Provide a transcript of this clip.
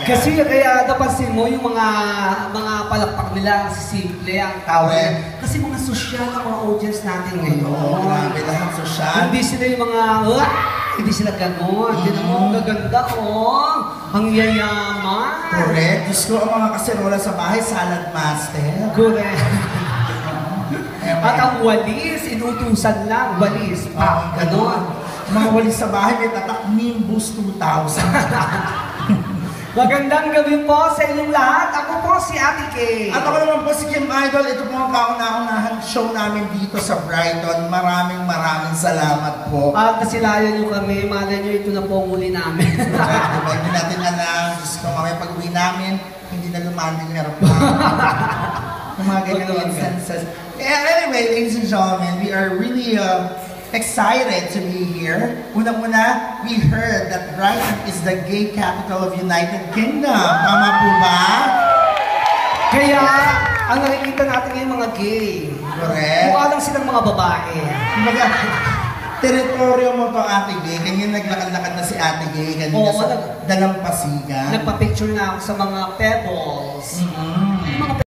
Kasi kaya napansin mo yung mga palakpak nila, si Simple ang tawag. Kasi mga sosyal ang mga audience natin ngayon. Oo, grabe lahat sosyal. Hindi sila yung mga, hindi sila gano'n. Hindi mo, gaganda, ang yayaman. Correct. Diyos ko, ang mga kaserola sa bahay, salad master. Correct. At ang walis, inutusan lang, walis. Gano'n. Mga walis sa bahay, may tatak Nimbus 2000. Magandang gabi po sa inyong lahat. Ako po si Ate Kay. At ako naman po si Kim Idol. Ito po ang kauna-unahang show namin dito sa Brighton. Maraming salamat po. At nasilayan nyo kami. Malay nyo, ito na po ang muli namin. Diba? Hindi natin alam. Diyos ko, mamaya pag-uwi namin, hindi na lumanding na aeroplano. Yung mga ganyan instances. Anyway, ladies and gentlemen, we are really excited to be here. Unang-una, we heard that Brighton is the gay capital of United Kingdom. Tama po ba? Kaya, ang nakikita natin ngayon mga gay. Correct. Mukha lang silang mga babae. Kumbaga, teritoryo mo to, Ate Gay. Ganyan naglakad-lakad na si Ate Gay. Ganyan sa Dalampasigan. Nagpa-picture na ako sa mga pebbles.